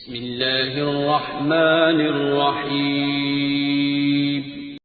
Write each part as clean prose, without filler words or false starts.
बिस्मिल्लाहिर्रहमानिर्रहीम।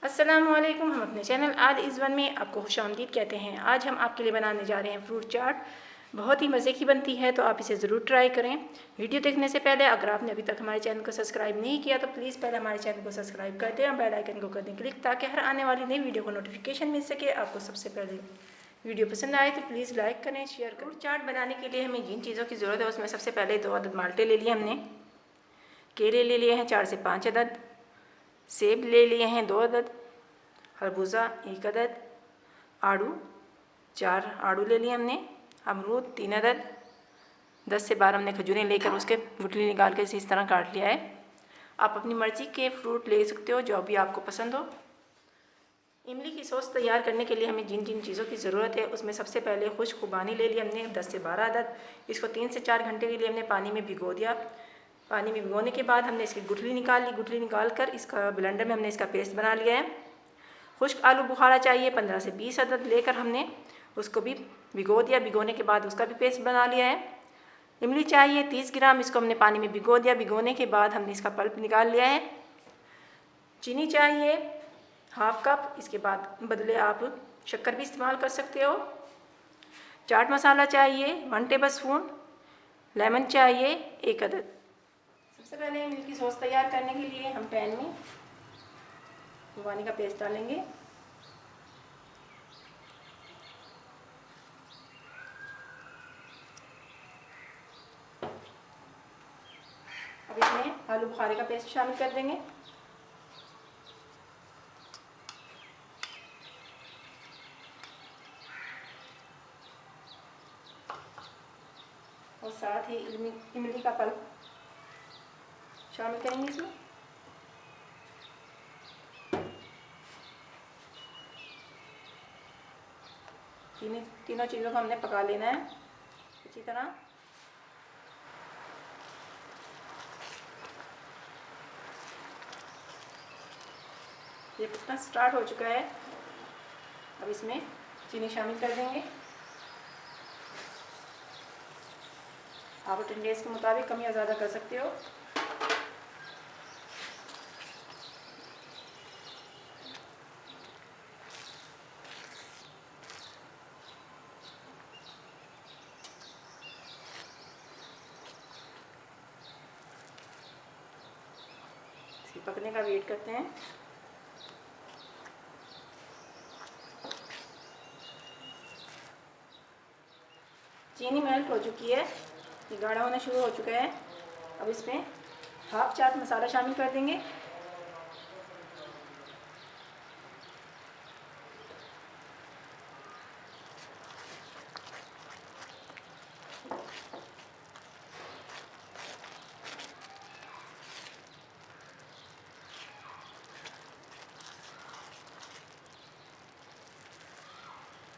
अस्सलामुअलैकुम। हम अपने चैनल आद इज़ वन में आपको खुशामदीद कहते हैं। आज हम आपके लिए बनाने जा रहे हैं फ्रूट चाट। बहुत ही मज़े की बनती है, तो आप इसे ज़रूर ट्राई करें। वीडियो देखने से पहले अगर आपने अभी तक हमारे चैनल को सब्सक्राइब नहीं किया तो प्लीज़ पहले हमारे चैनल को सब्सक्राइब कर दें और बेल आइकन को कर दें क्लिक, ताकि हर आने वाली नई वीडियो को नोटिफिकेशन मिल सके आपको सबसे पहले। वीडियो पसंद आए तो प्लीज़ लाइक करें, शेयर करें। फ्रूट चाट बनाने के लिए हमें जिन चीज़ों की ज़रूरत है उसमें सबसे पहले 2 अदद माल्टे ले लिए हमने, केले ले लिए हैं 4 से 5 अदद, सेब ले लिए हैं 2 अदद, खरबूजा 1 अदद, आड़ू 4 आड़ू ले लिए हमने, अमरूद 3 अदद, 10 से 12 हमने खजूरें लेकर उसके गुठली निकाल के इस तरह काट लिया है। आप अपनी मर्ज़ी के फ्रूट ले सकते हो, जो भी आपको पसंद हो। इमली की सॉस तैयार करने के लिए हमें जिन जिन चीज़ों की ज़रूरत है उसमें सबसे पहले खुश्क खुबानी ले ली हमने 10 से 12 अदद। इसको 3 से 4 घंटे के लिए हमने पानी में भिगो दिया। पानी में भिगोने के बाद हमने इसकी गुठली निकाल ली। गुठली निकाल कर इसका ब्लेंडर में हमने इसका पेस्ट बना लिया है। खुश्क आलू बुखारा चाहिए 15 से 20 अदद लेकर हमने उसको भी भिगो दिया। भिगोने के बाद उसका भी पेस्ट बना लिया है। इमली चाहिए 30 ग्राम, इसको हमने पानी में भिगो दिया। भिगोने के बाद हमने इसका पल्प निकाल लिया है। चीनी चाहिए हाफ कप, इसके बाद बदले आप शक्कर भी इस्तेमाल कर सकते हो। चाट मसाला चाहिए 1 टेबल स्पून, लेमन चाहिए 1 अदद। सबसे पहले इमली की सॉस तैयार करने के लिए हम पैन में खुबानी का पेस्ट डालेंगे। अब इसमें आलू बुखारे का पेस्ट शामिल कर देंगे। और साथ ही इमली का पल्प शामिल करेंगे इसमें। तीनों चीज़ों को हमने पका लेना है अच्छी तरह। ये पकना स्टार्ट हो चुका है। अब इसमें चीनी शामिल कर देंगे। आप अपने टेस्ट के मुताबिक कम या ज़्यादा कर सकते हो। इसके पकने का वेट करते हैं। चीनी मेल्ट हो चुकी है, ये गाढ़ा होना शुरू हो चुका है। अब इसमें हाफ चाट मसाला शामिल कर देंगे।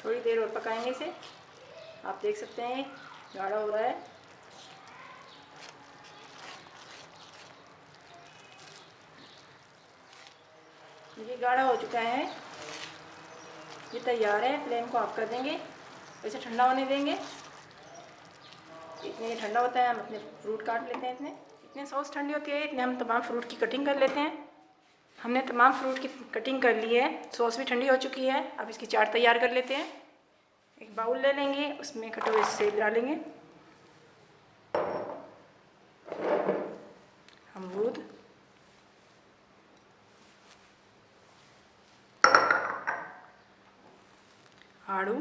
थोड़ी देर और पकाएंगे इसे। आप देख सकते हैं गाढ़ा हो रहा है। ये गाढ़ा हो चुका है, ये तैयार है। फ्लेम को ऑफ कर देंगे, इसे ठंडा होने देंगे। इतने ये ठंडा होता है हम अपने फ्रूट काट लेते हैं। इतने सॉस ठंडी होती है इतने हम तमाम फ्रूट की कटिंग कर लेते हैं। हमने तमाम फ्रूट की कटिंग कर ली है, सॉस भी ठंडी हो चुकी है। अब इसकी चाट तैयार कर लेते हैं। एक बाउल ले लेंगे, उसमें कटे हुए सेब डालेंगे, अमरूद, आड़ू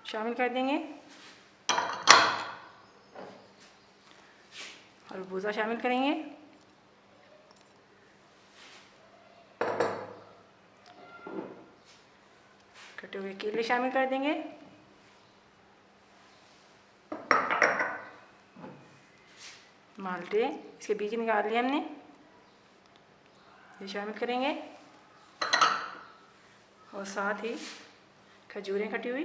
शामिल कर देंगे, खरबूजा शामिल करेंगे, कटे हुए केले शामिल कर देंगे, माल्टे इसके बीज निकाल लिए हमने, ये शामिल करेंगे। और साथ ही खजूरें कटी हुई,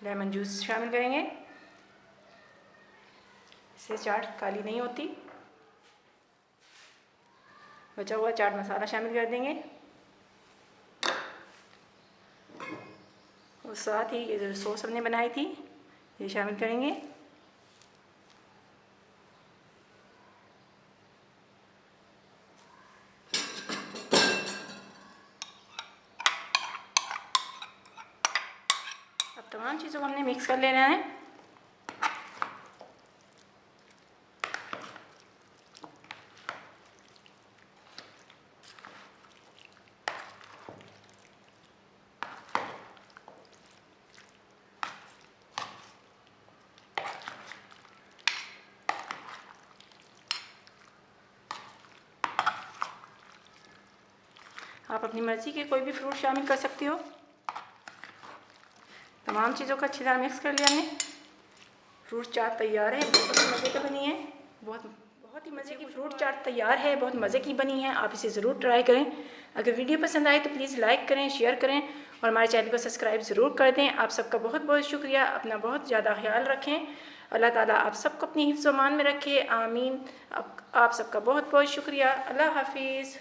लेमन जूस शामिल करेंगे, इससे चाट काली नहीं होती। बचा हुआ चाट मसाला शामिल कर देंगे और साथ ही ये जो सॉस हमने बनाई थी ये शामिल करेंगे। अब तमाम चीज़ों को हमने मिक्स कर लेना है। आप अपनी मर्ज़ी के कोई भी फ्रूट शामिल कर सकते हो। तमाम चीज़ों को अच्छी तरह मिक्स कर लिया हमने। फ्रूट चाट तैयार है, बहुत ही मज़े की बनी है। बहुत ही मज़े की फ्रूट चाट तैयार है, बहुत मज़े की बनी है। आप इसे ज़रूर ट्राई करें। अगर वीडियो पसंद आए तो प्लीज़ लाइक करें, शेयर करें और हमारे चैनल को सब्सक्राइब ज़रूर कर दें। आप सबका बहुत बहुत शुक्रिया। अपना बहुत ज़्यादा ख्याल रखें। अल्लाह ताला आप सबको अपनी हिफ्ज़-ओ-मान में रखे, आमीन। आप सबका बहुत बहुत शुक्रिया। अल्लाह हाफिज़।